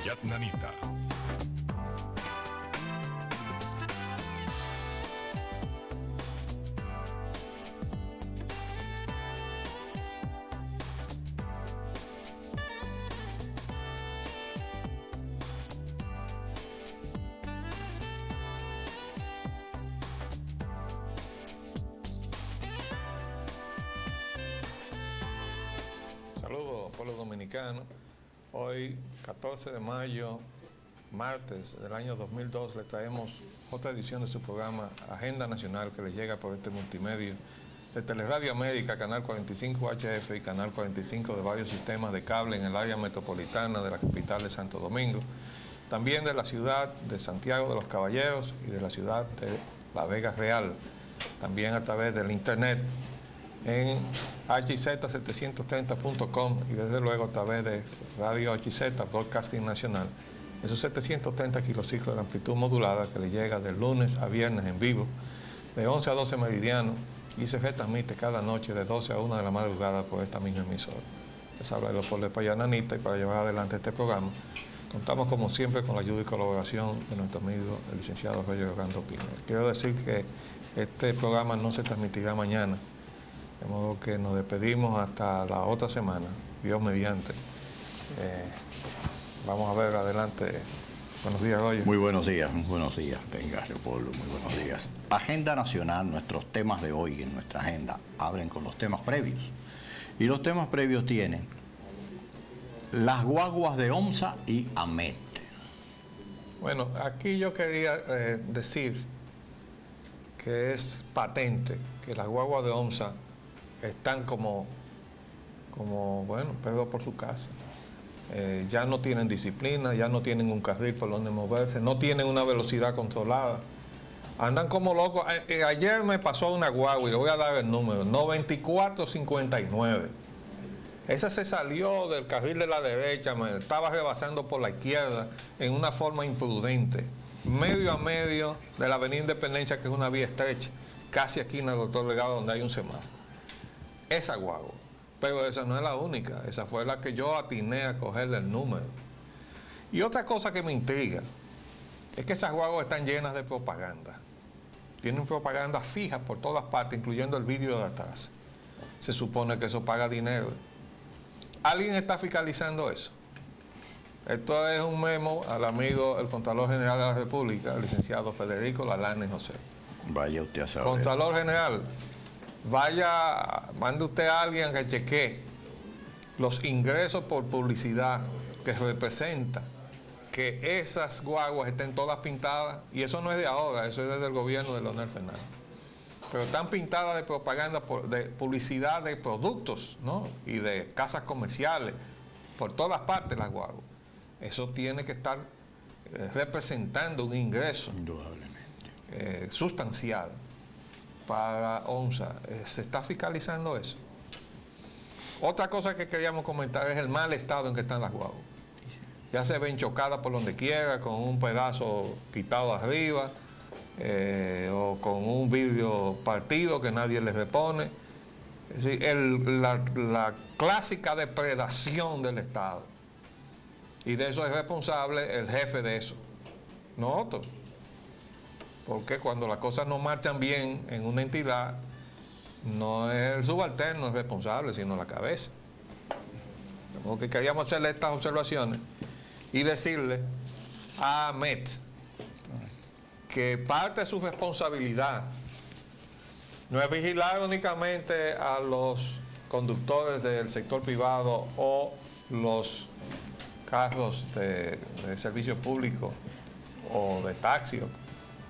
Yatnanita. Saludos, pueblo dominicano. Hoy, 14 de mayo, martes del año 2002, le traemos otra edición de su programa Agenda Nacional, que les llega por este multimedio de Teleradio América, Canal 45 HF y Canal 45 de varios sistemas de cable en el área metropolitana de la capital de Santo Domingo, también de la ciudad de Santiago de los Caballeros y de la ciudad de La Vega Real, también a través del internet en hz730.com y desde luego a través de Radio HZ, Broadcasting Nacional, esos 730 kilociclos de amplitud modulada que le llega de lunes a viernes en vivo, de 11 a 12 meridianos, y se retransmite cada noche de 12 a 1 de la madrugada por esta misma emisora. Les habla el doctor de Payananita, y para llevar adelante este programa contamos como siempre con la ayuda y colaboración de nuestro amigo el licenciado Roger Orlando Pino. Quiero decir que este programa no se transmitirá mañana, de modo que nos despedimos hasta la otra semana, Dios mediante. Vamos a ver adelante. Buenos días, Roger. Muy buenos días, venga, Leopoldo, muy buenos días. Agenda Nacional, nuestros temas de hoy en nuestra agenda abren con los temas previos. Y los temas previos tienen las guaguas de OMSA y AMET. Bueno, aquí yo quería decir que es patente que las guaguas de OMSA están como bueno, pero por su casa. Ya no tienen disciplina, ya no tienen un carril por donde moverse, no tienen una velocidad controlada. Andan como locos. Ayer me pasó una guagua, y le voy a dar el número, 9459. Esa se salió del carril de la derecha, me estaba rebasando por la izquierda en una forma imprudente, medio a medio de la avenida Independencia, que es una vía estrecha, casi esquina del Doctor Legado, donde hay un semáforo. Esa guagua. Pero esa no es la única, esa fue la que yo atiné a cogerle el número. Y otra cosa que me intriga es que esas guaguas están llenas de propaganda. Tienen propaganda fija por todas partes, incluyendo el vídeo de atrás. Se supone que eso paga dinero. ¿Alguien está fiscalizando eso? Esto es un memo al amigo, el Contralor General de la República, el licenciado Federico Lalane José. Vaya usted a saber. Contralor General, mande usted a alguien que chequee los ingresos por publicidad que representa que esas guaguas estén todas pintadas, y eso no es de ahora, eso es desde el gobierno de Leonel Fernández, pero están pintadas de propaganda, de publicidad de productos, ¿no? Y de casas comerciales, por todas partes las guaguas. Eso tiene que estar representando un ingreso indudablemente sustancial para OMSA. ¿Se está fiscalizando eso? Otra cosa que queríamos comentar es el mal estado en que están las guaguas. Ya se ven chocadas por donde quiera, con un pedazo quitado arriba, o con un vidrio partido que nadie les repone. Es decir, la clásica depredación del Estado. Y de eso es responsable el jefe de eso, nosotros. Porque cuando las cosas no marchan bien en una entidad, no es el subalterno el responsable, sino la cabeza. Porque queríamos hacerle estas observaciones y decirle a AMET que parte de su responsabilidad no es vigilar únicamente a los conductores del sector privado o los carros de servicio público o de taxi,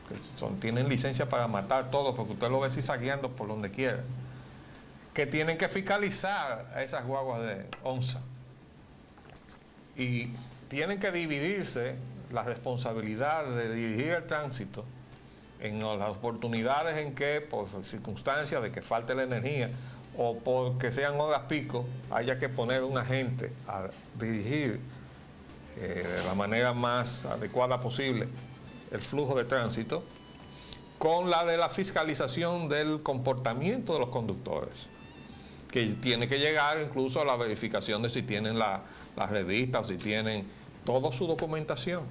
que tienen licencia para matar todo, porque usted lo ve zigzagueando por donde quiera, que tienen que fiscalizar a esas guaguas de OMSA y tienen que dividirse la responsabilidad de dirigir el tránsito en las oportunidades en que, por circunstancias de que falte la energía o porque sean horas pico, haya que poner un agente a dirigir de la manera más adecuada posible el flujo de tránsito, con la de la fiscalización del comportamiento de los conductores, que tiene que llegar incluso a la verificación de si tienen la revista o si tienen toda su documentación.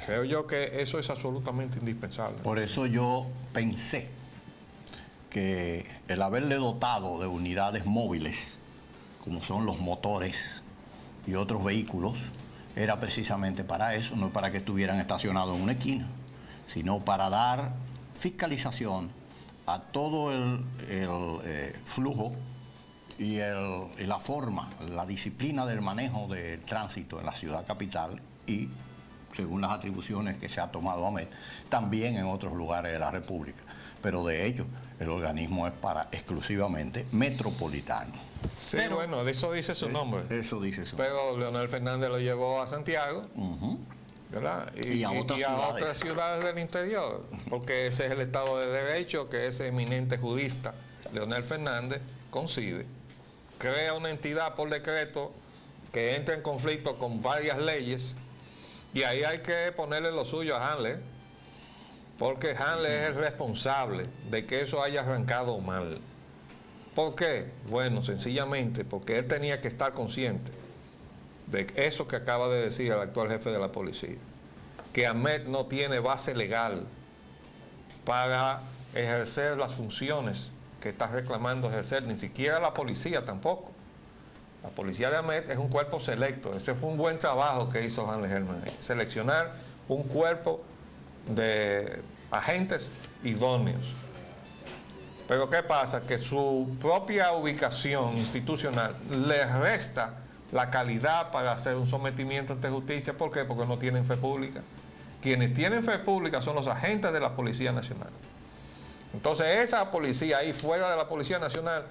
Creo yo que eso es absolutamente indispensable. Por eso yo pensé que el haberle dotado de unidades móviles, como son los motores y otros vehículos, era precisamente para eso, no para que estuvieran estacionados en una esquina, sino para dar fiscalización a todo el flujo y la forma, la disciplina del manejo del tránsito en la ciudad capital y, según las atribuciones que se ha tomado AMET, también en otros lugares de la República. Pero de hecho, el organismo es para exclusivamente metropolitano. Sí, pero, bueno, de eso dice su nombre. Eso dice su nombre. Pero Leonel Fernández lo llevó a Santiago, ¿verdad? Y a otras ciudades del interior, porque ese es el Estado de Derecho que ese eminente jurista, Leonel Fernández, concibe. Crea una entidad por decreto que entra en conflicto con varias leyes, y ahí hay que ponerle lo suyo a Hanley, porque Hanley es el responsable de que eso haya arrancado mal. ¿Por qué? Bueno, sencillamente porque él tenía que estar consciente de eso que acaba de decir el actual jefe de la policía, que AMET no tiene base legal para ejercer las funciones que está reclamando ejercer, ni siquiera la policía tampoco. La policía de AMET es un cuerpo selecto. Ese fue un buen trabajo que hizo Hanley Herman, seleccionar un cuerpo de agentes idóneos. Pero ¿qué pasa? Que su propia ubicación institucional le resta la calidad para hacer un sometimiento ante justicia. ¿Por qué? Porque no tienen fe pública. Quienes tienen fe pública son los agentes de la Policía Nacional. Entonces esa policía ahí fuera de la Policía Nacional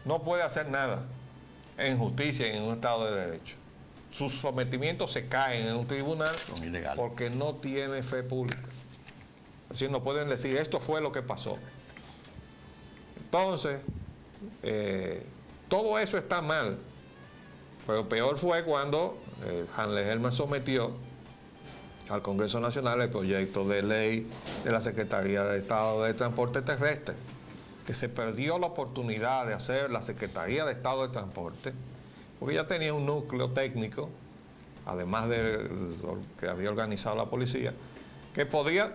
no puede hacer nada en justicia en un Estado de Derecho. Sus sometimientos se caen en un tribunal porque no tiene fe pública. Es decir, no pueden decir esto fue lo que pasó. Entonces, todo eso está mal. Pero peor fue cuando Hanley Herman sometió al Congreso Nacional el proyecto de ley de la Secretaría de Estado de Transporte Terrestre, que se perdió la oportunidad de hacer la Secretaría de Estado de Transporte, porque ya tenía un núcleo técnico, además de lo que había organizado la policía, que podía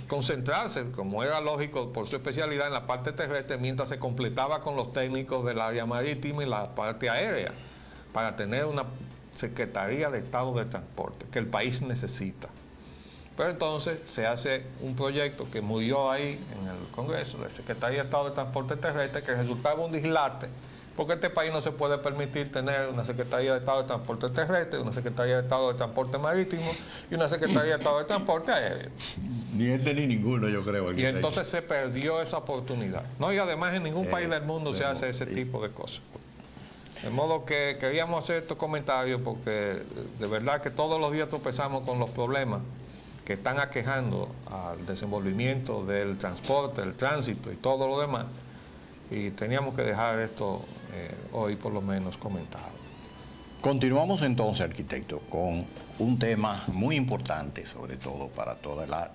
concentrarse, como era lógico por su especialidad, en la parte terrestre, mientras se completaba con los técnicos del área marítima y la parte aérea, para tener una Secretaría de Estado de Transporte, que el país necesita. Pero entonces se hace un proyecto que murió ahí en el Congreso, la Secretaría de Estado de Transporte Terrestre, que resultaba un dislate, porque este país no se puede permitir tener una Secretaría de Estado de Transporte Terrestre, una Secretaría de Estado de Transporte Marítimo y una Secretaría de Estado de Transporte Aéreo. Ni este ni ninguno, yo creo. Y entonces se perdió esa oportunidad. No, y además en ningún país del mundo se hace ese tipo de cosas. De modo que queríamos hacer estos comentarios porque de verdad que todos los días tropezamos con los problemas que están aquejando al desenvolvimiento del transporte, el tránsito y todo lo demás. Y teníamos que dejar esto hoy por lo menos comentado. Continuamos entonces, arquitecto, con un tema muy importante, sobre todo para toda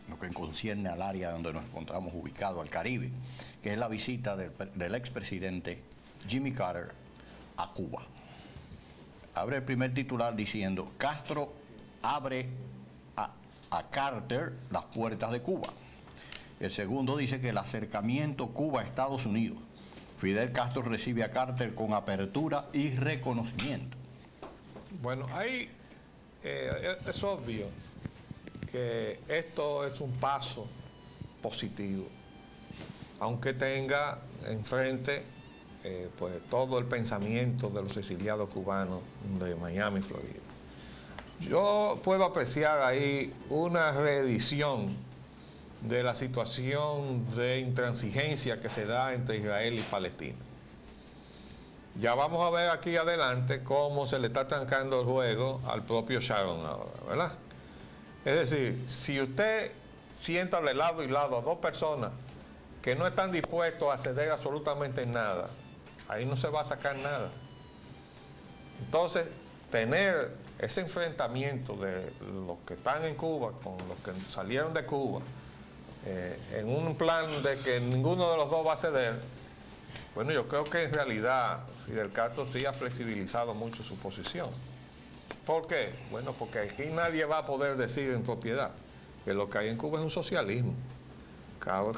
lo que concierne al área donde nos encontramos ubicados, al Caribe, que es la visita del expresidente Jimmy Carter a Cuba. Abre el primer titular diciendo: Castro abre a Carter las puertas de Cuba. El segundo dice que el acercamiento Cuba-Estados Unidos. Fidel Castro recibe a Carter con apertura y reconocimiento. Bueno, ahí es obvio que esto es un paso positivo, aunque tenga enfrente pues todo el pensamiento de los exiliados cubanos de Miami, Florida. Yo puedo apreciar ahí una reedición de la situación de intransigencia que se da entre Israel y Palestina. Ya vamos a ver aquí adelante cómo se le está trancando el juego al propio Sharon ahora, ¿verdad? Es decir, si usted sienta de lado y lado a dos personas que no están dispuestos a ceder absolutamente nada, ahí no se va a sacar nada. Entonces, tener ese enfrentamiento de los que están en Cuba con los que salieron de Cuba, en un plan de que ninguno de los dos va a ceder, bueno, yo creo que en realidad Fidel Castro sí ha flexibilizado mucho su posición. ¿Por qué? Bueno, porque aquí nadie va a poder decir en propiedad que lo que hay en Cuba es un socialismo.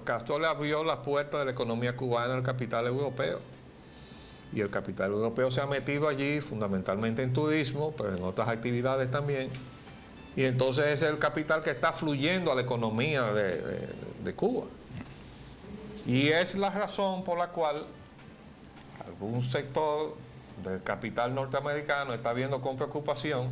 Castro le abrió las puertas de la economía cubana al capital europeo. Y el capital europeo se ha metido allí fundamentalmente en turismo, pero en otras actividades también. Y entonces ese es el capital que está fluyendo a la economía de Cuba. Y es la razón por la cual algún sector del capital norteamericano está viendo con preocupación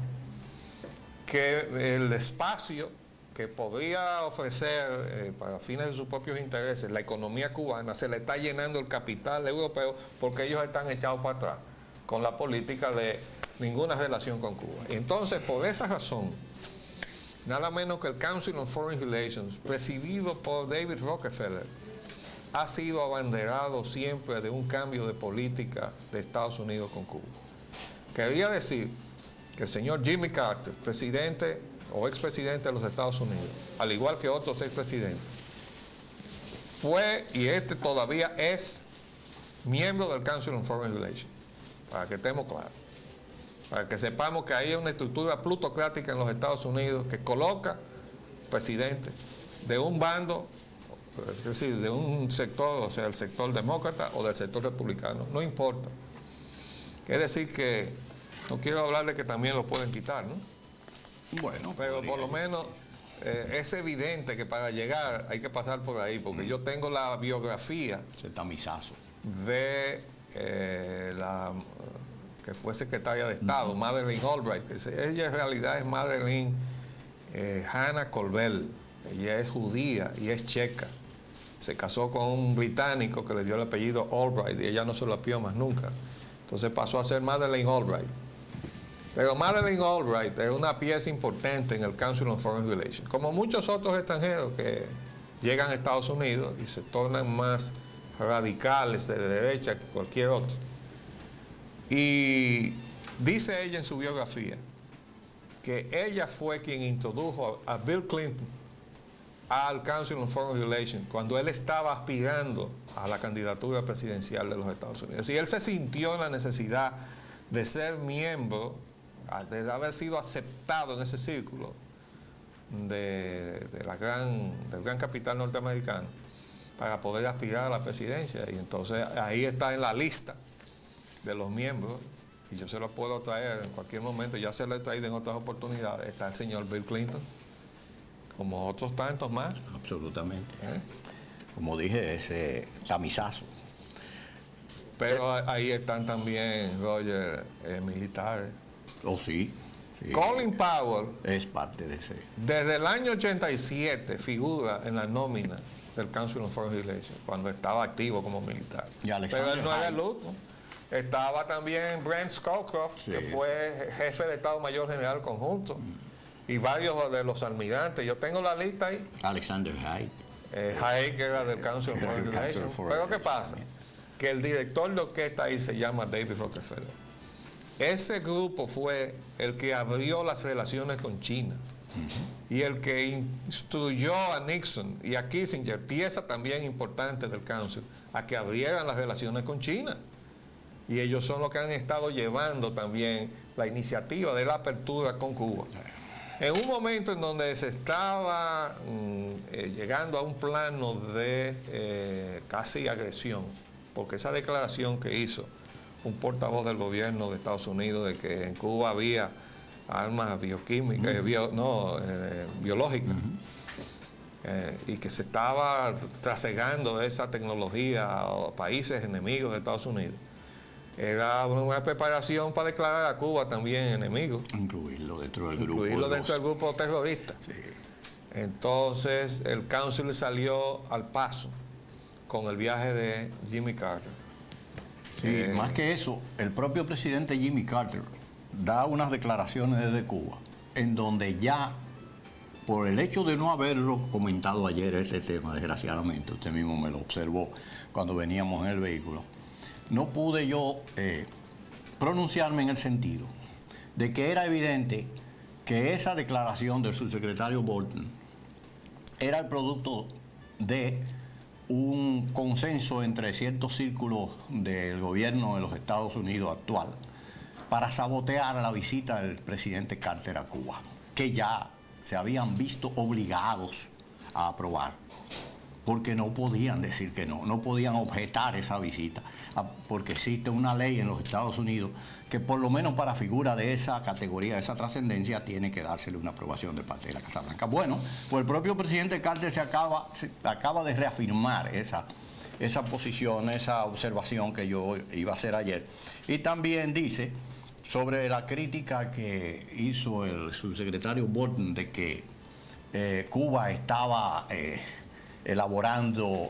que el espacio que podría ofrecer para fines de sus propios intereses la economía cubana se le está llenando el capital europeo porque ellos están echados para atrás con la política de ninguna relación con Cuba. Entonces, por esa razón, nada menos que el Council on Foreign Relations, presidido por David Rockefeller, ha sido abanderado siempre de un cambio de política de Estados Unidos con Cuba. Quería decir que el señor Jimmy Carter, presidente o expresidente de los Estados Unidos, al igual que otros expresidentes, fue y todavía es miembro del Council on Foreign Relations, para que estemos claros, para que sepamos que hay una estructura plutocrática en los Estados Unidos que coloca presidente de un bando, es decir, de un sector, o sea, el sector demócrata o del sector republicano, no importa. Es decir que, no quiero hablar de que también lo pueden quitar, ¿no? Bueno, pero por lo menos es evidente que para llegar hay que pasar por ahí, porque yo tengo la biografía ese tamizazo de la que fue secretaria de Estado, Madeleine Albright. Ella en realidad es Madeleine Hannah Colbert. Ella es judía y es checa. Se casó con un británico que le dio el apellido Albright y ella no se lo apió más nunca. Entonces pasó a ser Madeleine Albright. Pero Madeleine Albright es una pieza importante en el Council on Foreign Relations, como muchos otros extranjeros que llegan a Estados Unidos y se tornan más radicales de derecha que cualquier otro. Y dice ella en su biografía que ella fue quien introdujo a Bill Clinton al Council on Foreign Relations cuando él estaba aspirando a la candidatura presidencial de los Estados Unidos. Y él se sintió la necesidad de ser miembro, de haber sido aceptado en ese círculo del gran capital norteamericano para poder aspirar a la presidencia. Y entonces ahí está en la lista de los miembros, y yo se lo puedo traer en cualquier momento, ya se lo he traído en otras oportunidades, está el señor Bill Clinton, como otros tantos más. Absolutamente. Como dije, ese tamizazo. Pero ahí están también, Roger, militares. Oh, sí. Colin Powell es parte de ese. Desde el año 87 figura en la nómina del Council on Foreign Relations, cuando estaba activo como militar. Pero él no era el último. Estaba también Brent Scowcroft, que fue jefe de Estado Mayor General Conjunto, y varios de los almirantes. Yo tengo la lista ahí. Alexander Haig. Haig, que era del Council on Foreign Relations. Pero ¿qué pasa? Que el director de orquesta ahí se llama David Rockefeller. Ese grupo fue el que abrió las relaciones con China y el que instruyó a Nixon y a Kissinger, pieza también importante del Council, a que abrieran las relaciones con China. Y ellos son los que han estado llevando también la iniciativa de la apertura con Cuba. En un momento en donde se estaba llegando a un plano de casi agresión, porque esa declaración que hizo un portavoz del gobierno de Estados Unidos de que en Cuba había armas bioquímicas, biológicas, y que se estaba trasegando esa tecnología a países enemigos de Estados Unidos. Era una preparación para declarar a Cuba también enemigo. Incluirlo dentro del grupo. Incluirlo dentro del grupo terrorista. Sí. Entonces el Council salió al paso con el viaje de Jimmy Carter. Sí, más que eso, el propio presidente Jimmy Carter da unas declaraciones desde Cuba, en donde ya, por el hecho de no haberlo comentado ayer este tema, desgraciadamente, usted mismo me lo observó cuando veníamos en el vehículo, no pude yo pronunciarme en el sentido de que era evidente que esa declaración del subsecretario Bolton era el producto de un consenso entre ciertos círculos del gobierno de los Estados Unidos actual, para sabotear la visita del presidente Carter a Cuba, que ya se habían visto obligados a aprobar, porque no podían decir que no podían objetar esa visita, porque existe una ley en los Estados Unidos que por lo menos para figura de esa categoría, de esa trascendencia, tiene que dársele una aprobación de parte de la Casa Blanca. Bueno, pues el propio presidente Carter acaba de reafirmar esa posición, esa observación que yo iba a hacer ayer, y también dice sobre la crítica que hizo el subsecretario Bolton de que Cuba estaba elaborando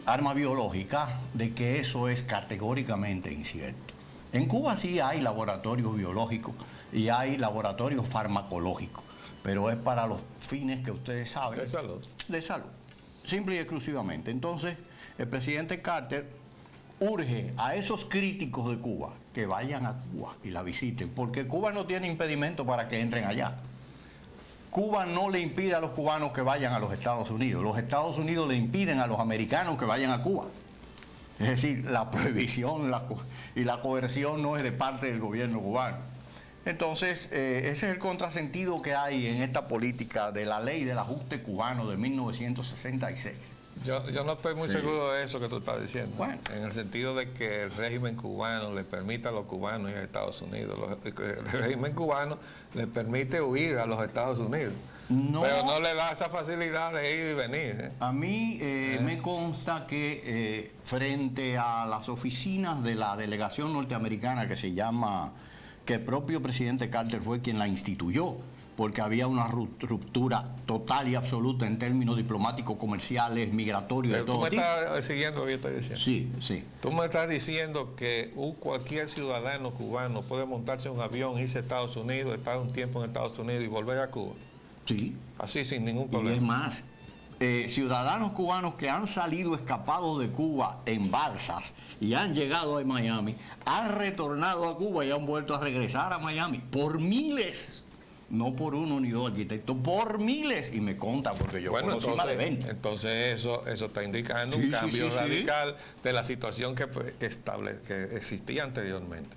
arma biológica, de que eso es categóricamente incierto. En Cuba sí hay laboratorios biológicos y hay laboratorios farmacológicos, pero es para los fines que ustedes saben. De salud. De salud, simple y exclusivamente. Entonces, el presidente Carter urge a esos críticos de Cuba que vayan a Cuba y la visiten, porque Cuba no tiene impedimento para que entren allá. Cuba no le impide a los cubanos que vayan a los Estados Unidos. Los Estados Unidos le impiden a los americanos que vayan a Cuba. Es decir, la prohibición y la coerción no es de parte del gobierno cubano. Entonces, ese es el contrasentido que hay en esta política de la ley del ajuste cubano de 1966. Yo no estoy muy seguro de eso que tú estás diciendo. Bueno. En el sentido de que el régimen cubano le permite a los cubanos ir a Estados Unidos. El régimen cubano le permite huir a los Estados Unidos. No, pero no le da esa facilidad de ir y venir. A mí me consta que frente a las oficinas de la delegación norteamericana que el propio presidente Carter fue quien la instituyó, porque había una ruptura total y absoluta en términos diplomáticos, comerciales, migratorios, de todo tipo. ¿Tú me estás siguiendo lo que yo estoy diciendo? Sí, sí. Tú me estás diciendo que cualquier ciudadano cubano puede montarse en un avión, irse a Estados Unidos, estar un tiempo en Estados Unidos y volver a Cuba. Sí. Así, sin ningún Y problema. es más, ciudadanos cubanos que han salido escapados de Cuba en balsas y han llegado a Miami, han retornado a Cuba y han vuelto a regresar a Miami por miles. No por uno ni dos arquitectos, por miles. Y me conta porque yo conocí más de 20. Entonces eso está indicando un cambio radical de la situación que existía anteriormente.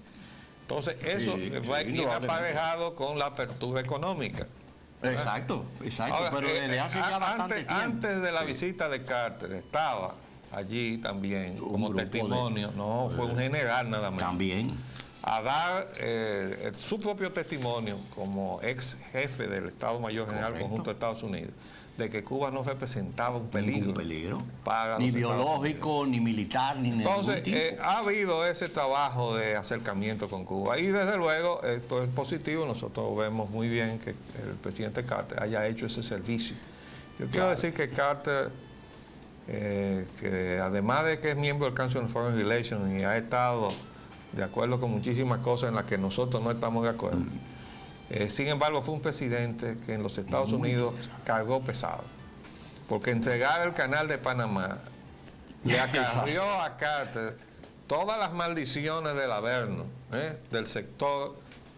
Entonces eso viene aparejado con la apertura económica. Exacto. Ahora, pero desde hace ya bastante tiempo. Antes de la visita de Carter estaba allí también como testimonio, fue un general nada más. También. A dar su propio testimonio como ex jefe del Estado Mayor General Conjunto de Estados Unidos, de que Cuba no representaba un peligro para ni biológico, ni militar, ni entonces, ningún tipo. Ha habido ese trabajo de acercamiento con Cuba y desde luego esto es positivo. Nosotros vemos muy bien que el presidente Carter haya hecho ese servicio. Yo quiero decir que Carter, que además de que es miembro del Council on Foreign Relations y ha estado de acuerdo con muchísimas cosas en las que nosotros no estamos de acuerdo, sin embargo fue un presidente que en los Estados Unidos cargó pesado, porque entregar el canal de Panamá le acarrió a Carter todas las maldiciones del Averno, del sector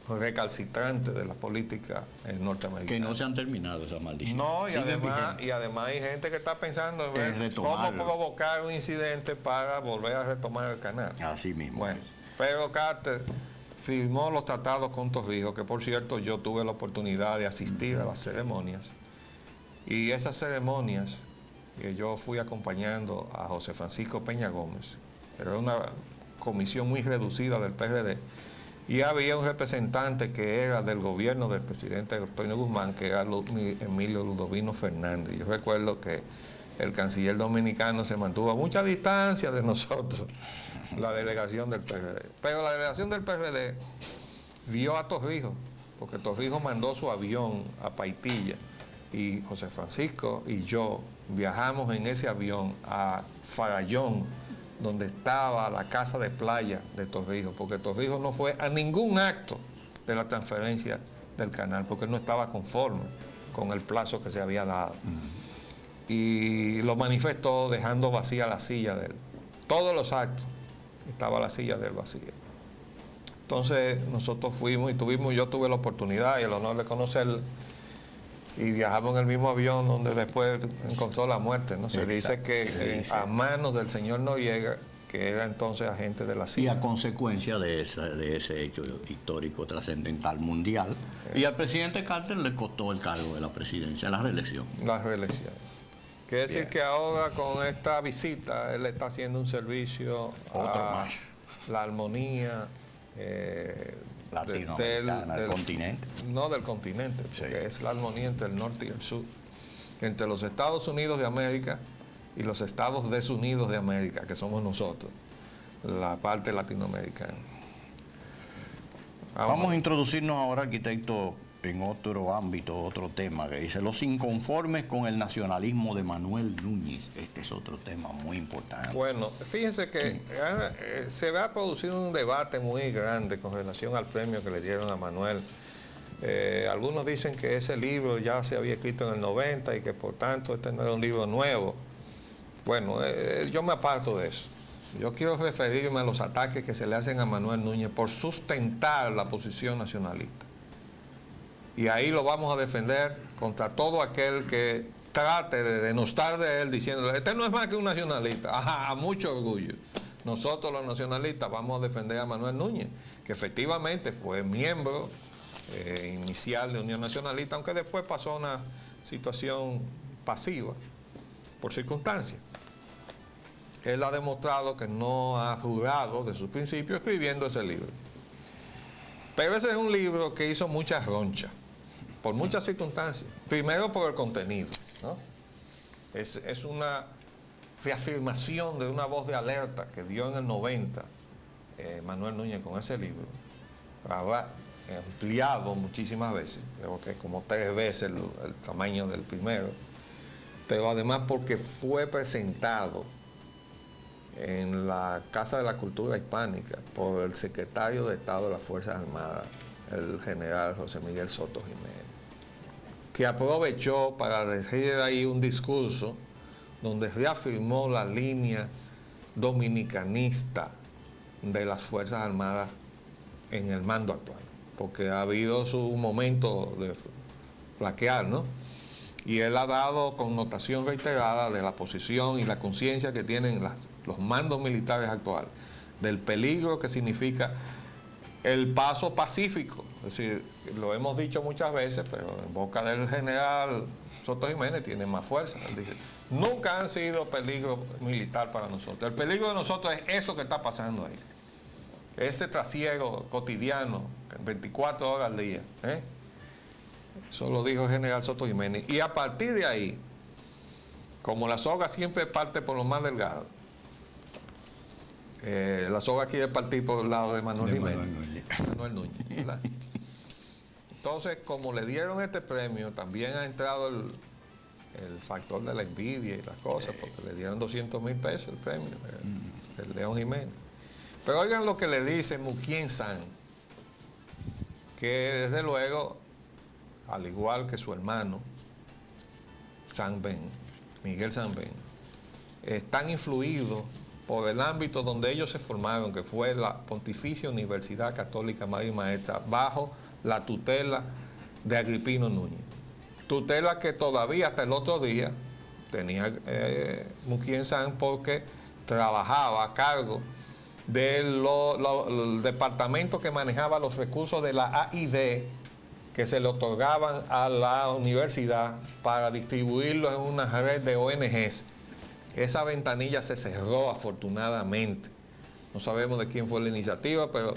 recalcitrante de la política norteamericana. Que no se han terminado esas maldiciones. No, y además hay gente que está pensando en ver cómo provocar un incidente para volver a retomar el canal. Así mismo. Bueno, pero Carter firmó los tratados con Torrijos, que por cierto yo tuve la oportunidad de asistir a las ceremonias. Y esas ceremonias, que yo fui acompañando a José Francisco Peña Gómez, era una comisión muy reducida del PRD, y había un representante que era del gobierno del presidente Antonio Guzmán, que era Emilio Ludovino Fernández. Yo recuerdo que el canciller dominicano se mantuvo a mucha distancia de nosotros, la delegación del PRD. Pero la delegación del PRD vio a Torrijos, porque Torrijos mandó su avión a Paitilla, y José Francisco y yo viajamos en ese avión a Farallón, donde estaba la casa de playa de Torrijos, porque Torrijos no fue a ningún acto de la transferencia del canal, porque no estaba conforme con el plazo que se había dado. Y lo manifestó dejando vacía la silla de él. Todos los actos estaba la silla de él vacía. Entonces nosotros fuimos y yo tuve la oportunidad y el honor de conocerlo, y viajamos en el mismo avión donde después encontró la muerte, ¿no? Se dice que a manos del señor Noriega que era entonces agente de la Y CIA. a consecuencia de ese hecho histórico trascendental mundial, y al presidente Carter le costó el cargo de la presidencia, la reelección. La reelección. Quiere decir Bien. que ahora con esta visita él está haciendo un servicio Otro a más. la armonía Latinoamericana, del continente. No del continente, porque Sí. es la armonía entre el norte y el sur, entre los Estados Unidos de América y los Estados desunidos de América, que somos nosotros, la parte latinoamericana. Vamos a introducirnos ahora, arquitecto, en otro ámbito, otro tema que dice los inconformes con el nacionalismo de Manuel Núñez. Este es otro tema muy importante. Bueno, fíjense que se va a producir un debate muy grande con relación al premio que le dieron a Manuel. Algunos dicen que ese libro ya se había escrito en el 90 y que por tanto este no era un libro nuevo. Bueno, yo me aparto de eso. Yo quiero referirme a los ataques que se le hacen a Manuel Núñez por sustentar la posición nacionalista. Y ahí lo vamos a defender contra todo aquel que trate de denostar de él diciéndole, este no es más que un nacionalista. Ajá, a mucho orgullo. Nosotros los nacionalistas vamos a defender a Manuel Núñez, que efectivamente fue miembro inicial de Unión Nacionalista, aunque después pasó a una situación pasiva por circunstancias. Él ha demostrado que no ha jurado de sus principios escribiendo ese libro. Pero ese es un libro que hizo muchas ronchas, por muchas circunstancias. Primero por el contenido, ¿no? Es una reafirmación de una voz de alerta que dio en el 90 Manuel Núñez con ese libro. Ahora ampliado muchísimas veces, creo que como 3 veces el tamaño del primero. Pero además porque fue presentado en la Casa de la Cultura Hispánica por el secretario de Estado de las Fuerzas Armadas, el general José Miguel Soto Jiménez, que aprovechó para decir ahí un discurso donde reafirmó la línea dominicanista de las Fuerzas Armadas en el mando actual, porque ha habido su momento de flaquear, ¿no? Y él ha dado connotación reiterada de la posición y la conciencia que tienen los mandos militares actuales, del peligro que significa el paso pacífico. Es decir, lo hemos dicho muchas veces, pero en boca del general Soto Jiménez tiene más fuerza. Él dice, nunca han sido peligro militar para nosotros. El peligro de nosotros es eso que está pasando ahí. Ese trasiego cotidiano, 24 horas al día. Eso lo dijo el general Soto Jiménez. Y a partir de ahí, como la soga siempre parte por lo más delgado, la soga quiere partir por el lado de Manuel Jiménez. Manuel Núñez, ¿verdad? Entonces, como le dieron este premio, también ha entrado el factor de la envidia y las cosas, porque le dieron 200,000 pesos el premio, el León Jiménez. Pero oigan lo que le dice Muquien San, que desde luego, al igual que su hermano, San Ben, Miguel San Ben, están influidos por el ámbito donde ellos se formaron, que fue la Pontificia Universidad Católica Madre y Maestra, bajo la tutela de Agripino Núñez. Tutela que todavía hasta el otro día tenía Muquien San, porque trabajaba a cargo del departamento que manejaba los recursos de la AID, que se le otorgaban a la universidad para distribuirlos en una red de ONGs. Esa ventanilla se cerró afortunadamente. No sabemos de quién fue la iniciativa, pero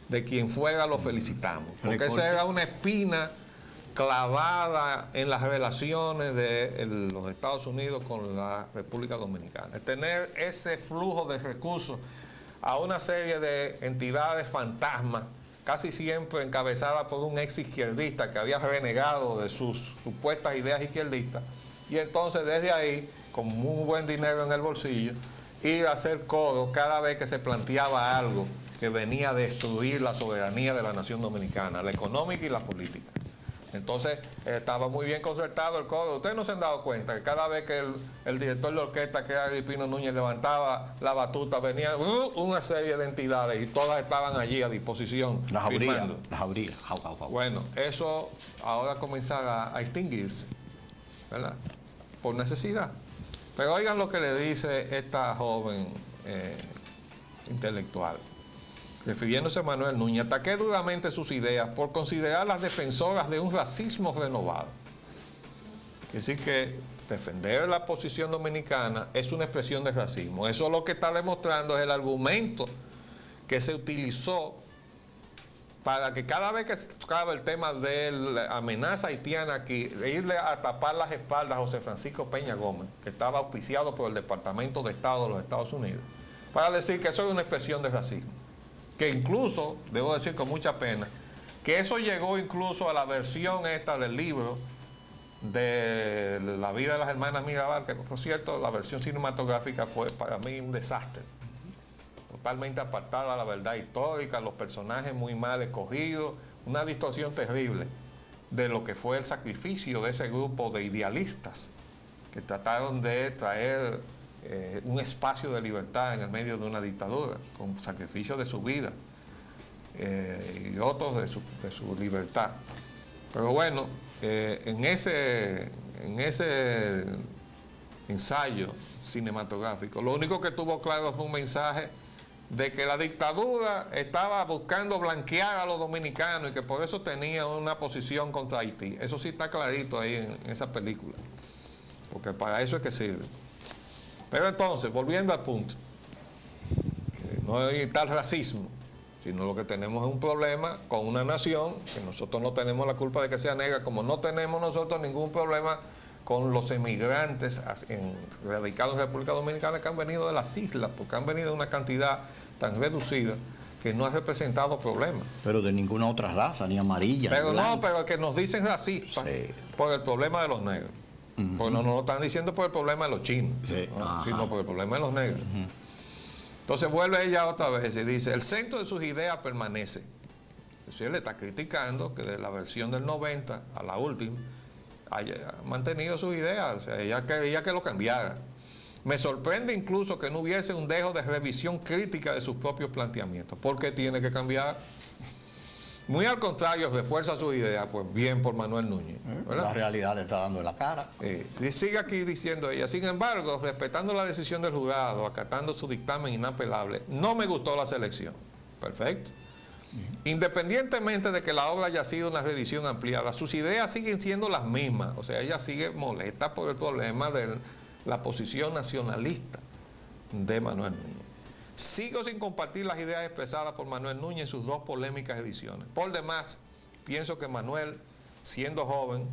de quien fuera lo felicitamos. Porque esa era una espina clavada en las relaciones de los Estados Unidos con la República Dominicana. El tener ese flujo de recursos a una serie de entidades fantasmas, casi siempre encabezada por un ex izquierdista que había renegado de sus supuestas ideas izquierdistas, y entonces desde ahí, con muy buen dinero en el bolsillo, ir a hacer coro cada vez que se planteaba algo que venía a destruir la soberanía de la nación dominicana, la económica y la política. Entonces estaba muy bien concertado el coro. Ustedes no se han dado cuenta que cada vez que el director de orquesta, que era Agripino Núñez, levantaba la batuta, venía una serie de entidades y todas estaban allí a disposición. Las abría. Bueno, eso ahora comenzará a extinguirse, ¿verdad? Por necesidad. Pero oigan lo que le dice esta joven intelectual, refiriéndose a Manuel Núñez, ataqué duramente sus ideas por considerarlas defensoras de un racismo renovado. Es decir, que defender la posición dominicana es una expresión de racismo. Eso lo que está demostrando es el argumento que se utilizó para que cada vez que se tocaba el tema de la amenaza haitiana aquí, irle a tapar las espaldas a José Francisco Peña Gómez, que estaba auspiciado por el Departamento de Estado de los Estados Unidos, para decir que eso es una expresión de racismo. Que incluso, debo decir con mucha pena, que eso llegó incluso a la versión esta del libro de La vida de las hermanas Mirabal, que por cierto la versión cinematográfica fue para mí un desastre. Totalmente apartada de la verdad histórica, los personajes muy mal escogidos, una distorsión terrible de lo que fue el sacrificio de ese grupo de idealistas que trataron de traer un espacio de libertad en el medio de una dictadura, con sacrificio de su vida y otros de su libertad. Pero bueno, en ese ensayo cinematográfico, lo único que tuvo claro fue un mensaje de que la dictadura estaba buscando blanquear a los dominicanos y que por eso tenía una posición contra Haití. Eso sí está clarito ahí en esa película, porque para eso es que sirve. Pero entonces, volviendo al punto, que no hay tal racismo, sino lo que tenemos es un problema con una nación, que nosotros no tenemos la culpa de que sea negra, como no tenemos nosotros ningún problema con los emigrantes radicados en República Dominicana que han venido de las islas, porque han venido una cantidad tan reducida que no ha representado problemas. Pero de ninguna otra raza, ni amarilla. Pero ni no, pero que nos dicen racistas por el problema de los negros. Porque no nos lo están diciendo por el problema de los chinos, sino por el problema de los negros. Entonces vuelve ella otra vez y dice, el centro de sus ideas permanece. Es decir, le está criticando que de la versión del 90 a la última haya mantenido sus ideas, o sea, ella quería que lo cambiara. Me sorprende incluso que no hubiese un dejo de revisión crítica de sus propios planteamientos. ¿Por qué tiene que cambiar? Muy al contrario, refuerza sus ideas, pues bien por Manuel Núñez, ¿verdad? La realidad le está dando en la cara. Y sigue aquí diciendo ella, sin embargo, respetando la decisión del jurado, acatando su dictamen inapelable, no me gustó la selección. Perfecto. Independientemente de que la obra haya sido una reedición ampliada, sus ideas siguen siendo las mismas. O sea, ella sigue molesta por el problema de la posición nacionalista de Manuel Núñez. Sigo sin compartir las ideas expresadas por Manuel Núñez en sus dos polémicas ediciones. Por demás, pienso que Manuel, siendo joven,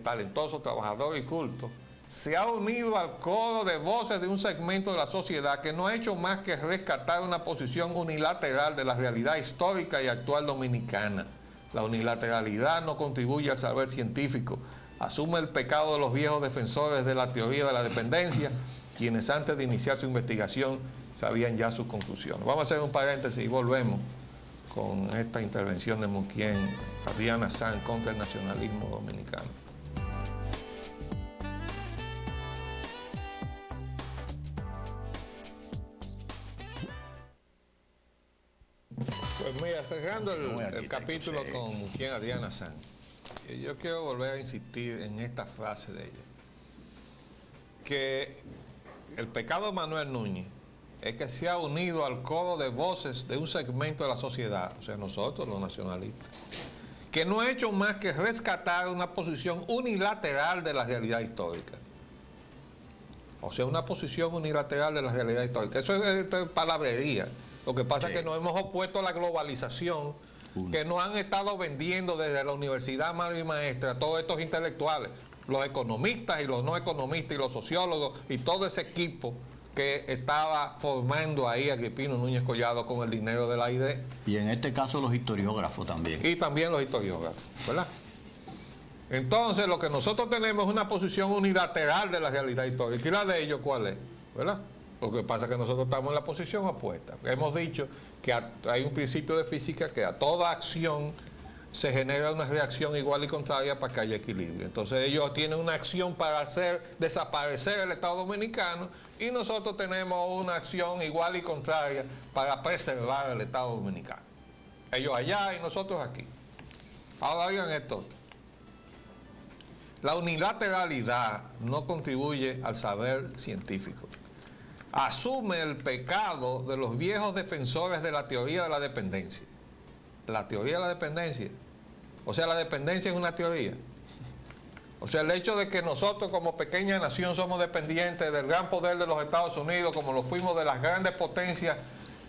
talentoso, trabajador y culto, se ha unido al coro de voces de un segmento de la sociedad que no ha hecho más que rescatar una posición unilateral de la realidad histórica y actual dominicana. La unilateralidad no contribuye al saber científico, asume el pecado de los viejos defensores de la teoría de la dependencia, quienes antes de iniciar su investigación sabían ya sus conclusiones. Vamos a hacer un paréntesis y volvemos con esta intervención de Muquien, Adriana Sanz contra el nacionalismo dominicano. Pues mira, cerrando el capítulo con Muquien, Adriana Sanz, yo quiero volver a insistir en esta frase de ella, que el pecado de Manuel Núñez es que se ha unido al coro de voces de un segmento de la sociedad, o sea, nosotros los nacionalistas, que no ha hecho más que rescatar una posición unilateral de la realidad histórica. O sea, una posición unilateral de la realidad histórica. Eso es palabrería. Lo que pasa es que nos hemos opuesto a la globalización que nos han estado vendiendo desde la Universidad Madre y Maestra todos estos intelectuales, los economistas y los no economistas y los sociólogos y todo ese equipo que estaba formando ahí a Agripino Núñez Collado con el dinero de la AID. Y en este caso los historiógrafos también. Y también los historiógrafos, ¿verdad? Entonces lo que nosotros tenemos es una posición unilateral de la realidad histórica. ¿Y la de ellos cuál es? ¿Verdad? Lo que pasa es que nosotros estamos en la posición opuesta. Hemos dicho que hay un principio de física que a toda acción se genera una reacción igual y contraria para que haya equilibrio. Entonces ellos tienen una acción para hacer desaparecer el Estado Dominicano y nosotros tenemos una acción igual y contraria para preservar el Estado Dominicano. Ellos allá y nosotros aquí. Ahora oigan esto. La unilateralidad no contribuye al saber científico. asume el pecado de los viejos defensores de la teoría de la dependencia. La teoría de la dependencia. O sea, la dependencia es una teoría. O sea, el hecho de que nosotros como pequeña nación somos dependientes del gran poder de los Estados Unidos, como lo fuimos de las grandes potencias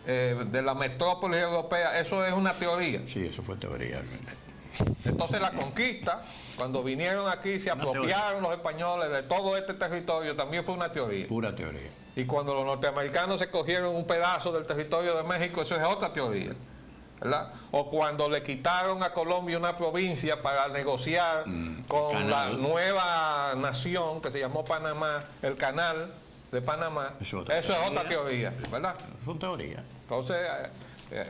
de la metrópolis europea, eso es una teoría. Sí, eso fue teoría. Entonces la conquista, cuando vinieron aquí, se apropiaron los españoles de todo este territorio, también fue una teoría. Pura teoría. Y cuando los norteamericanos se cogieron un pedazo del territorio de México, eso es otra teoría, ¿verdad? O cuando le quitaron a Colombia una provincia para negociar con canal. la nueva nación que se llamó Panamá, el canal de Panamá, eso es otra teoría, ¿verdad? Son teorías. Entonces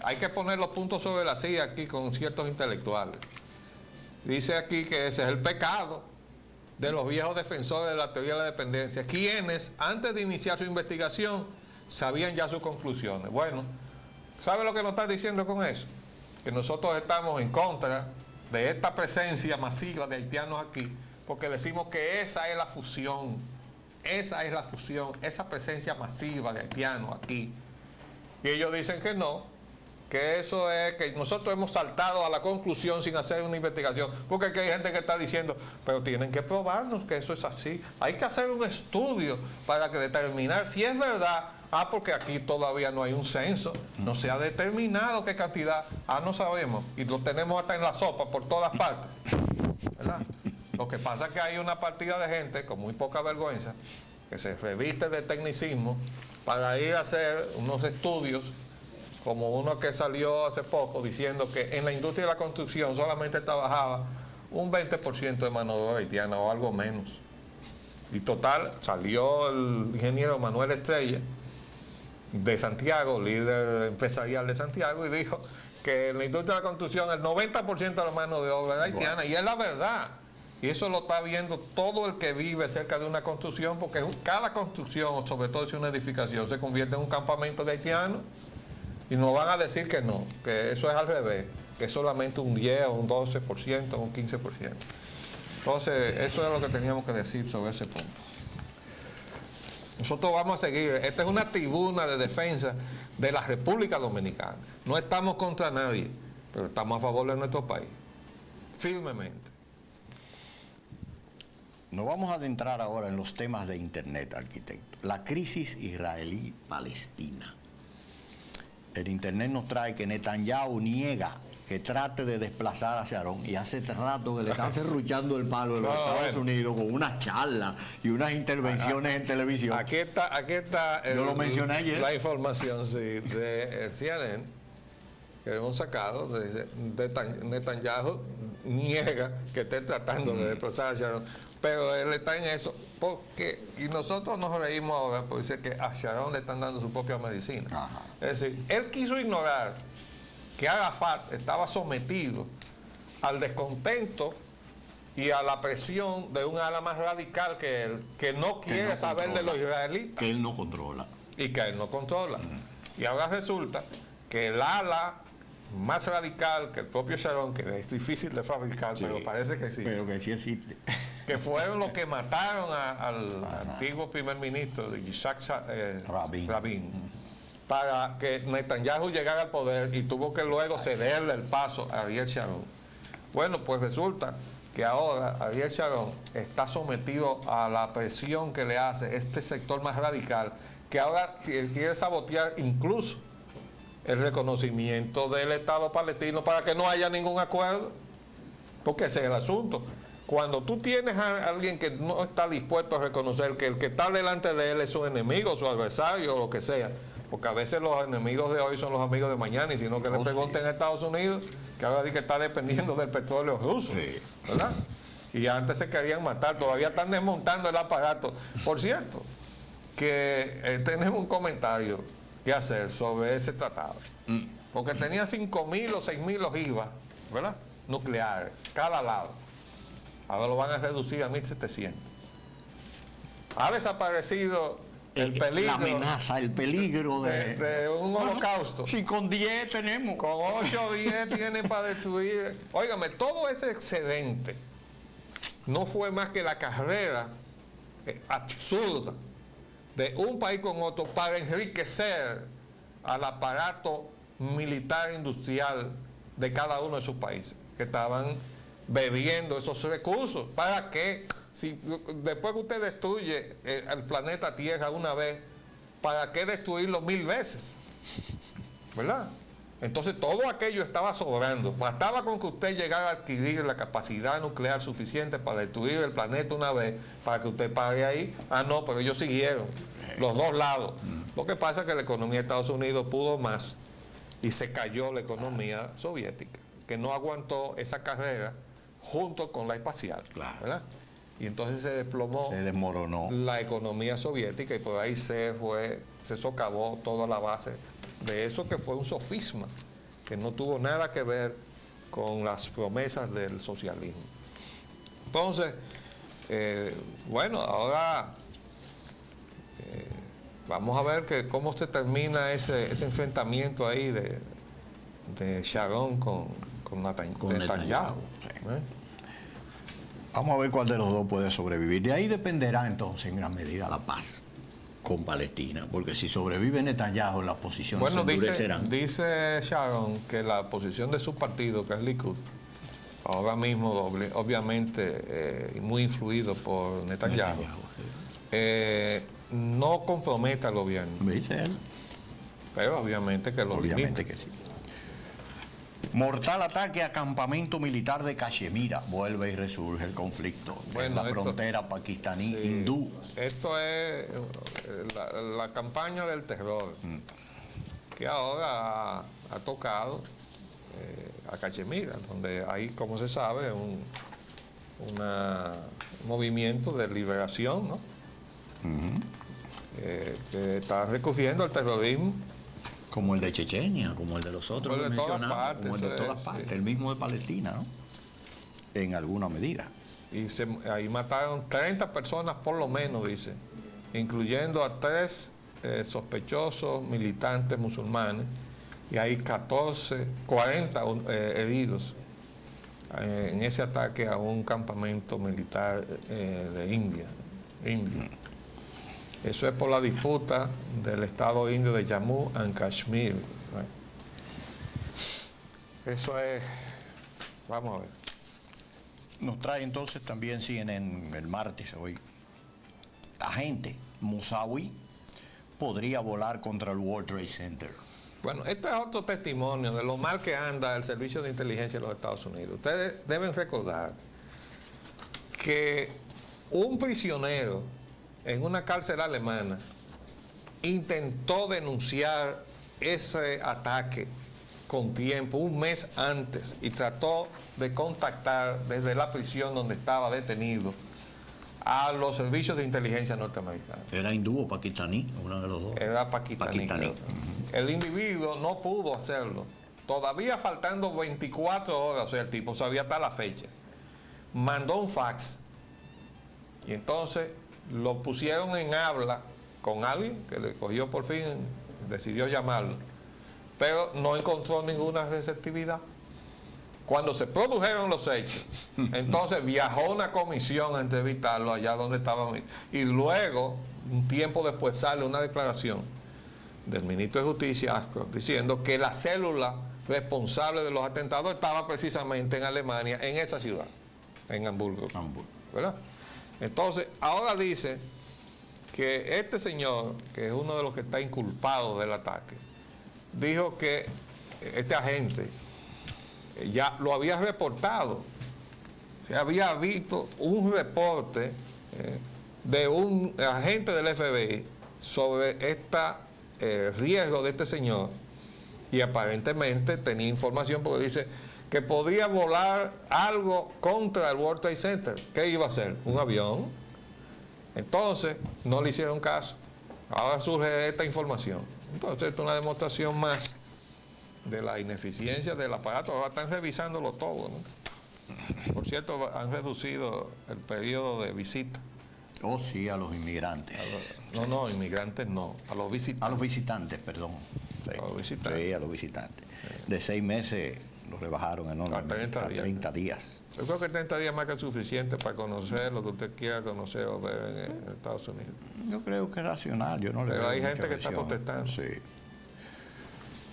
hay que poner los puntos sobre la silla aquí con ciertos intelectuales. Dice aquí que ese es el pecado de los viejos defensores de la teoría de la dependencia, quienes antes de iniciar su investigación sabían ya sus conclusiones. Bueno, ¿sabe lo que nos está diciendo con eso? Que nosotros estamos en contra de esta presencia masiva de haitianos aquí, porque decimos que esa es la fusión, esa presencia masiva de haitianos aquí. Y ellos dicen que no, que eso es que nosotros hemos saltado a la conclusión sin hacer una investigación, porque aquí hay gente que está diciendo, pero tienen que probarnos que eso es así. Hay que hacer un estudio para que determinar si es verdad. Porque aquí todavía no hay un censo, no se ha determinado qué cantidad, no sabemos, y lo tenemos hasta en la sopa por todas partes, ¿verdad? Lo que pasa es que hay una partida de gente con muy poca vergüenza que se reviste de tecnicismo para ir a hacer unos estudios, como uno que salió hace poco diciendo que en la industria de la construcción solamente trabajaba un 20% de mano de obra haitiana o algo menos. Y total, salió el ingeniero Manuel Estrella de Santiago, líder empresarial de Santiago, y dijo que en la industria de la construcción el 90% de la mano de obra es haitiana, y es la verdad. Y eso lo está viendo todo el que vive cerca de una construcción, porque cada construcción, o sobre todo si una edificación, se convierte en un campamento de haitianos, y nos van a decir que no, que eso es al revés, que es solamente un 10, un 12%, un 15%. Entonces, eso es lo que teníamos que decir sobre ese punto. Nosotros vamos a seguir. Esta es una tribuna de defensa de la República Dominicana. No estamos contra nadie, pero estamos a favor de nuestro país. Firmemente. Nos vamos a adentrar ahora en los temas de Internet, arquitecto. La crisis israelí-palestina. El Internet nos trae que Netanyahu niega que trate de desplazar a Sharon, y hace rato que le están serruchando el palo de los Estados Unidos con unas charlas y unas intervenciones en televisión. Aquí está yo lo mencioné ayer. La información de CNN que hemos sacado. Netanyahu niega que esté tratando de desplazar a Sharon, pero él está en eso, y nosotros nos reímos ahora porque dice que a Sharon le están dando su propia medicina. Ajá. Es decir, él quiso ignorar que Arafat estaba sometido al descontento y a la presión de un ala más radical que él, que no quiere saber de los israelitas. Que él no controla. Y que él no controla. Y ahora resulta que el ala más radical que el propio Sharon, que es difícil de fabricar, sí, pero parece que sí. Pero que sí existe. Que fueron los que mataron al antiguo primer ministro, Yitzhak Rabin, para que Netanyahu llegara al poder, y tuvo que luego cederle el paso a Ariel Sharon. Bueno, pues resulta que ahora Ariel Sharon está sometido a la presión que le hace este sector más radical, que ahora quiere sabotear incluso el reconocimiento del Estado palestino para que no haya ningún acuerdo, porque ese es el asunto. Cuando tú tienes a alguien que no está dispuesto a reconocer que el que está delante de él es su enemigo, su adversario o lo que sea, porque a veces los enemigos de hoy son los amigos de mañana, y si no, que le pregunten a Estados Unidos, que ahora dice que está dependiendo del petróleo ruso, sí, ¿verdad? Y antes se querían matar, todavía están desmontando el aparato. Por cierto, que tenemos un comentario que hacer sobre ese tratado, porque tenía 5.000 o 6.000 ojivas, ¿verdad?, nucleares, cada lado. Ahora lo van a reducir a 1.700. Ha desaparecido el peligro, la amenaza, el peligro de un holocausto. Si con 10 tenemos. Con 8 o 10 tienen para destruir. Óigame, todo ese excedente no fue más que la carrera absurda de un país con otro para enriquecer al aparato militar industrial de cada uno de sus países, que estaban bebiendo esos recursos. ¿Para qué? Si después que usted destruye el planeta Tierra una vez, ¿para qué destruirlo 1000 veces? ¿Verdad? Entonces todo aquello estaba sobrando. Bastaba con que usted llegara a adquirir la capacidad nuclear suficiente para destruir el planeta una vez, para que usted pague ahí. Ah, no, pero ellos siguieron, los dos lados. Lo que pasa es que la economía de Estados Unidos pudo más y se cayó la economía soviética, que no aguantó esa carrera junto con la espacial. ¿Verdad? Y entonces se desplomó, se desmoronó la economía soviética y por ahí se socavó toda la base de eso, que fue un sofisma, que no tuvo nada que ver con las promesas del socialismo. Entonces, bueno, ahora vamos a ver cómo se termina ese enfrentamiento ahí de Sharon con Netanyahu. Vamos a ver cuál de los dos puede sobrevivir. De ahí dependerá entonces en gran medida la paz con Palestina, porque si sobrevive Netanyahu, las posiciones se endurecerán. Dice Sharon que la posición de su partido, que es Likud, ahora mismo obviamente muy influido por Netanyahu, no compromete al gobierno. ¿Me dice él? Pero obviamente que lo obviamente limita. Que sí. Mortal ataque a campamento militar de Cachemira. Vuelve y resurge el conflicto en la frontera pakistaní-hindú. Esto es la campaña del terror, que ahora ha tocado a Cachemira, donde hay, como se sabe, un movimiento de liberación, ¿no? Que está recurriendo al terrorismo. Como el de Chechenia, como el de los otros que mencionamos, como el de todas partes, sí. El mismo de Palestina, ¿no? En alguna medida. Y ahí mataron 30 personas por lo menos, dice, incluyendo a 3 sospechosos militantes musulmanes, y hay 40 heridos en ese ataque a un campamento militar de India. Eso es por la disputa del estado indio de Jammu and Kashmir. Eso es, vamos a ver. Nos trae entonces también CNN el martes hoy. Agente Moussaoui podría volar contra el World Trade Center. Bueno, este es otro testimonio de lo mal que anda el servicio de inteligencia de los Estados Unidos. Ustedes deben recordar que un prisionero en una cárcel alemana intentó denunciar ese ataque con tiempo, un mes antes, y trató de contactar desde la prisión donde estaba detenido a los servicios de inteligencia norteamericanos. ¿Era hindú o pakistaní? Uno de los dos. Era pakistaní. El individuo no pudo hacerlo. Todavía faltando 24 horas, o sea, el tipo sabía hasta la fecha. Mandó un fax. Y entonces lo pusieron en habla con alguien que le cogió por fin, decidió llamarlo, pero no encontró ninguna receptividad. Cuando se produjeron los hechos, entonces viajó una comisión a entrevistarlo allá donde estaban, y luego, un tiempo después, sale una declaración del ministro de Justicia, Ashcroft, diciendo que la célula responsable de los atentados estaba precisamente en Alemania, en esa ciudad, en Hamburgo. ¿Verdad? Entonces, ahora dice que este señor, que es uno de los que está inculpado del ataque, dijo que este agente ya lo había reportado. Se había visto un reporte de un agente del FBI sobre este riesgo de este señor, y aparentemente tenía información porque dice que podía volar algo contra el World Trade Center. ¿Qué iba a hacer? ¿Un avión? Entonces, no le hicieron caso. Ahora surge esta información. Entonces, esto es una demostración más de la ineficiencia del aparato. Ahora están revisándolo todo, ¿no? Por cierto, han reducido el periodo de visita. Oh, sí, a los inmigrantes. No, inmigrantes no, a los visitantes. A los visitantes, perdón. Sí, a los visitantes. Sí, a los visitantes. De 6 meses lo rebajaron enormemente a 30 días. Yo creo que 30 días más que suficiente para conocer lo que usted quiera conocer o ver en Estados Unidos. Yo creo que es racional, yo no le veo. Pero hay gente que versión. está protestando. Sí.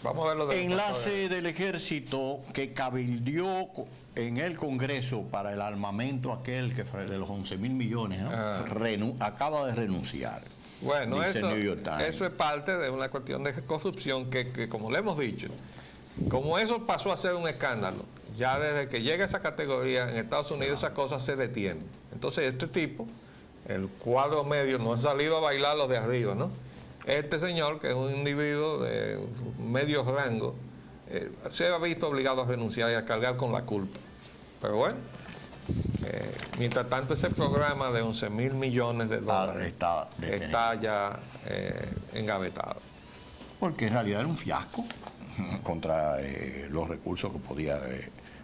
Vamos a ver lo de Enlace del ejército que cabildió en el Congreso para el armamento aquel que fue de los 11.000 millones, ¿no? Acaba de renunciar. Bueno, dice New York Times. eso es parte de una cuestión de corrupción que, como le hemos dicho, como eso pasó a ser un escándalo, ya desde que llega esa categoría en Estados Unidos esas cosas se detienen. Entonces este tipo, el cuadro medio, no ha salido a bailar los de arriba, ¿no? Este señor, que es un individuo de medio rango, se ha visto obligado a renunciar y a cargar con la culpa. Pero bueno, mientras tanto ese programa de 11.000 millones de dólares está ya engavetado. Porque en realidad era un fiasco contra los recursos que podía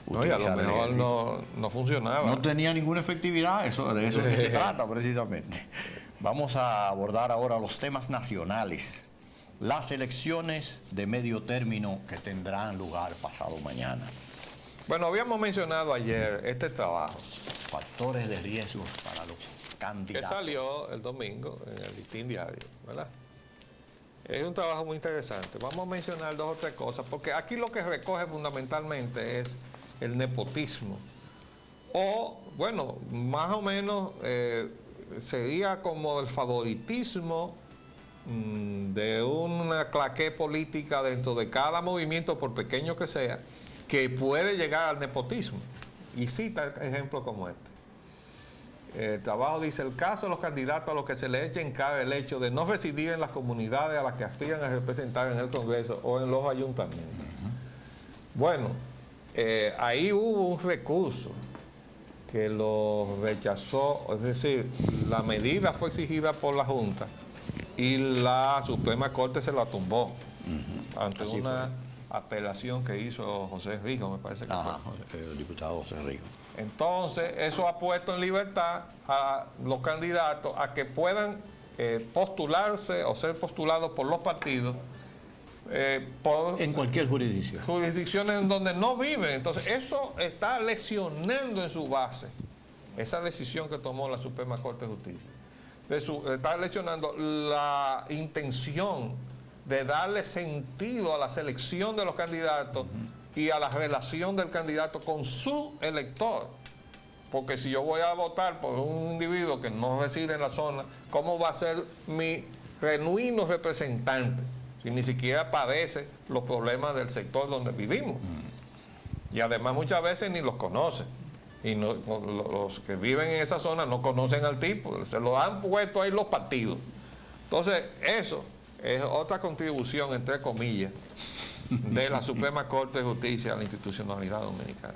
utilizar. Y a lo mejor no funcionaba. No tenía ninguna efectividad, de eso que se trata precisamente. Vamos a abordar ahora los temas nacionales. Las elecciones de medio término que tendrán lugar pasado mañana. Bueno, habíamos mencionado ayer este trabajo. Factores de riesgo para los candidatos. Que salió el domingo en el Listín Diario, ¿verdad? Es un trabajo muy interesante. Vamos a mencionar dos o tres cosas, porque aquí lo que recoge fundamentalmente es el nepotismo. O, bueno, más o menos sería como el favoritismo de una claqué política dentro de cada movimiento, por pequeño que sea, que puede llegar al nepotismo. Y cita ejemplos como este. El trabajo dice: el caso de los candidatos a los que se les echa en cara el hecho de no residir en las comunidades a las que aspiran a representar en el Congreso o en los ayuntamientos. Bueno, ahí hubo un recurso que lo rechazó, es decir, la medida fue exigida por la Junta y la Suprema Corte se la tumbó ante Así una apelación que hizo José Rijo, me parece que fue. El diputado José Rijo. Entonces, eso ha puesto en libertad a los candidatos a que puedan postularse o ser postulados por los partidos en cualquier jurisdicción. Jurisdicciones en donde no viven. Entonces, eso está lesionando en su base esa decisión que tomó la Suprema Corte de Justicia. Está lesionando la intención de darle sentido a la selección de los candidatos y a la relación del candidato con su elector. Porque si yo voy a votar por un individuo que no reside en la zona, ¿cómo va a ser mi genuino representante si ni siquiera padece los problemas del sector donde vivimos? Y además muchas veces ni los conocen. Y los que viven en esa zona no conocen al tipo, se lo han puesto ahí los partidos. Entonces, eso es otra contribución, entre comillas, de la Suprema Corte de Justicia a la institucionalidad dominicana.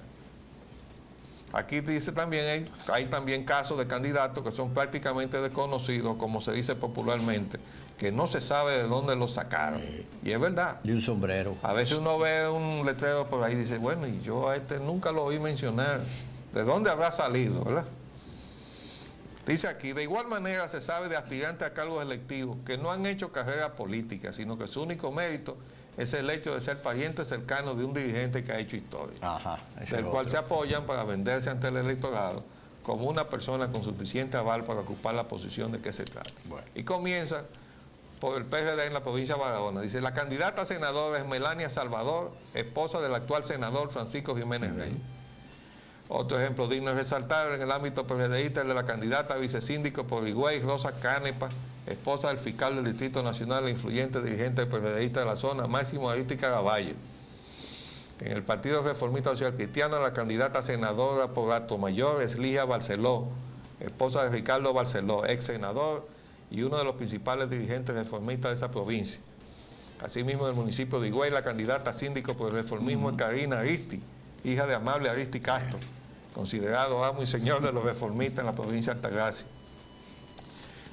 Aquí dice también, hay también casos de candidatos que son prácticamente desconocidos, como se dice popularmente, que no se sabe de dónde los sacaron. Y es verdad. De un sombrero. A veces uno ve un letrero por ahí y dice, bueno, y yo a este nunca lo oí mencionar. ¿De dónde habrá salido, verdad? Dice aquí: de igual manera se sabe de aspirantes a cargos electivos que no han hecho carrera política, sino que su único mérito es el hecho de ser parientes cercanos de un dirigente que ha hecho historia, del cual se apoyan para venderse ante el electorado como una persona con suficiente aval para ocupar la posición de que se trata. Bueno. Y comienza por el PRD en la provincia de Barahona. Dice: la candidata a senadora es Melania Salvador, esposa del actual senador Francisco Jiménez Reyes. Otro ejemplo digno de resaltar en el ámbito PRDista es de la candidata a vicesíndico por Higüey, Rosa Canepa, esposa del fiscal del Distrito Nacional e influyente dirigente PRDista de la zona, Máximo Aristi Caraballo. En el Partido Reformista Social Cristiano, la candidata a senadora por Atomayor es Ligia Barceló, esposa de Ricardo Barceló, ex senador y uno de los principales dirigentes reformistas de esa provincia. Asimismo, en el municipio de Higüey, la candidata a síndico por el reformismo es Karina Aristi, hija de Amable Aristi Castro, considerado amo y señor de los reformistas en la provincia de Altagracia.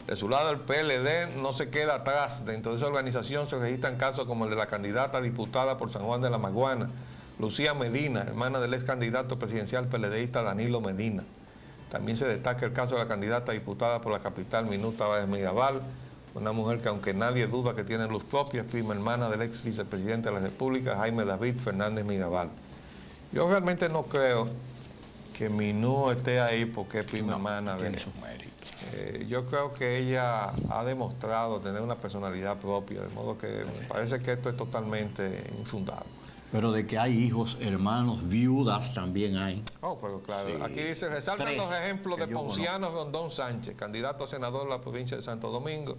De su lado, el PLD no se queda atrás. Dentro de esa organización se registran casos como el de la candidata a diputada por San Juan de la Maguana, Lucía Medina, hermana del ex candidato presidencial PLDista Danilo Medina. También se destaca el caso de la candidata a diputada por la capital, Minuta Báez Mirabal, una mujer que, aunque nadie duda que tiene luz propia, es prima hermana del ex vicepresidente de la República, Jaime David Fernández Mirabal. Yo realmente no creo que Minú esté ahí porque es prima hermana de tiene él. sus méritos. Yo creo que ella ha demostrado tener una personalidad propia, de modo que me parece que esto es totalmente infundado. Pero de que hay hijos, hermanos, viudas también hay. Oh, pero claro, Sí. aquí dice, resaltan 3 los ejemplos que de yo Ponciano Rondón Sánchez, candidato a senador de la provincia de Santo Domingo,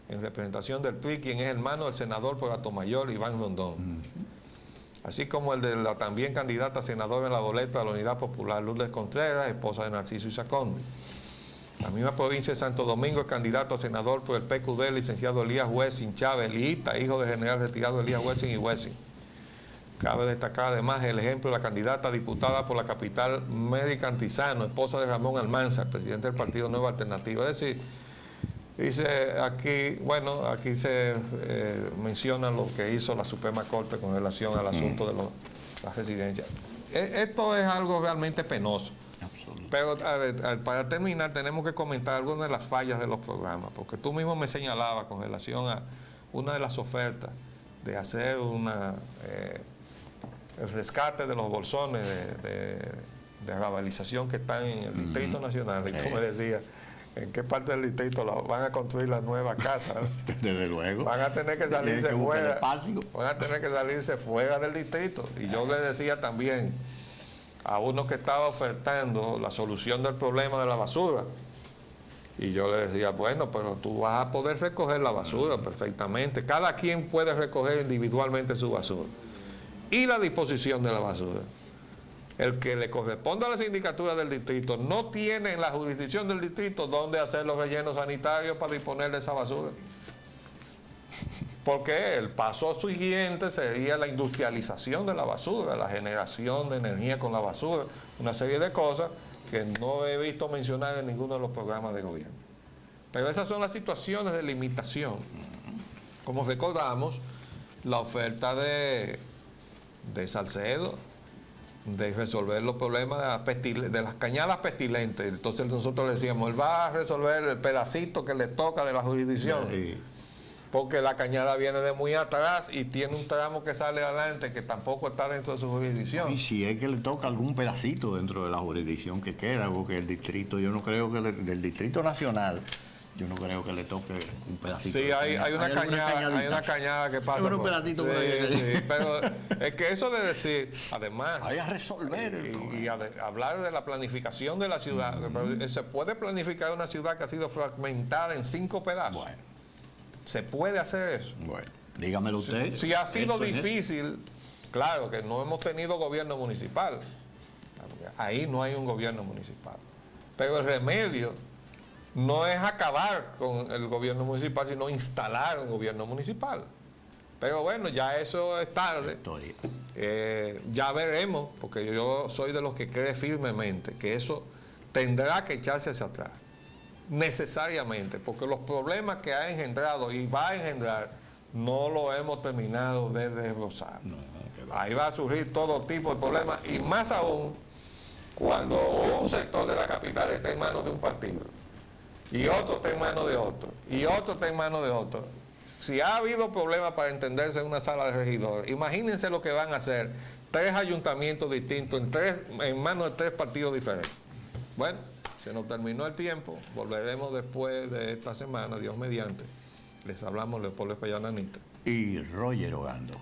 en representación del PRI, quien es hermano del senador por Atomayor, Iván Rondón. Así como el de la también candidata a senador en la boleta de la Unidad Popular, Lourdes Contreras, esposa de Narciso Isaconde. La misma provincia de Santo Domingo es candidato a senador por el PQD, el licenciado Elías Wessing Chávez, Liita, hijo del general retirado Elías Wessing y Wessing. Cabe destacar además el ejemplo de la candidata a diputada por la capital Médica Antizano, esposa de Ramón Almanzar, presidente del Partido Nueva Alternativa. Es decir, dice aquí, bueno, aquí se menciona lo que hizo la Suprema Corte con relación al asunto de las residencias. Esto es algo realmente penoso. Pero a ver, para terminar tenemos que comentar algunas de las fallas de los programas, porque tú mismo me señalabas con relación a una de las ofertas de hacer el rescate de los bolsones de rabalización que están en el Distrito Nacional. Y tú me decías, ¿en qué parte del distrito van a construir las nuevas casas? Desde luego. Van a tener que salirse fuera. Espacio. Van a tener que salirse fuera del distrito. Y yo le decía también a uno que estaba ofertando la solución del problema de la basura. Y yo le decía, bueno, pero tú vas a poder recoger la basura perfectamente. Cada quien puede recoger individualmente su basura. Y la disposición de la basura. El que le corresponde a la sindicatura del distrito no tiene en la jurisdicción del distrito donde hacer los rellenos sanitarios para disponer de esa basura. Porque el paso siguiente sería la industrialización de la basura, la generación de energía con la basura, una serie de cosas que no he visto mencionar en ninguno de los programas de gobierno. Pero esas son las situaciones de limitación. Como recordamos, la oferta de Salcedo, de resolver los problemas de las cañadas pestilentes. Entonces nosotros le decíamos, él va a resolver el pedacito que le toca de la jurisdicción. Sí. Porque la cañada viene de muy atrás y tiene un tramo que sale adelante que tampoco está dentro de su jurisdicción. Y si es que le toca algún pedacito dentro de la jurisdicción que queda, porque el distrito, yo no creo que del Distrito Nacional, yo no creo que le toque un pedacito. Sí, hay una cañada que pasa. Un pedacito por ahí. Sí, pero es que eso de decir, además, hay a resolver y hablar de la planificación de la ciudad, se puede planificar una ciudad que ha sido fragmentada en 5 pedazos. Bueno. ¿Se puede hacer eso? Bueno, dígamelo usted. Si ha sido difícil, claro que no hemos tenido gobierno municipal. Ahí no hay un gobierno municipal. Pero el remedio no es acabar con el gobierno municipal, sino instalar un gobierno municipal. Pero bueno, ya eso es tarde. Ya veremos, porque yo soy de los que cree firmemente que eso tendrá que echarse hacia atrás. Necesariamente, porque los problemas que ha engendrado y va a engendrar no lo hemos terminado de desglosar. Ahí va a surgir todo tipo de problemas y más aún cuando un sector de la capital está en manos de un partido y otro está en manos de otro y otro está en manos de otro. Si ha habido problemas para entenderse en una sala de regidores, imagínense lo que van a hacer 3 ayuntamientos distintos en manos de 3 partidos diferentes. Bueno, se nos terminó el tiempo, volveremos después de esta semana, Dios mediante. Les hablamos Leopoldo Espellananita y Roger Ogando.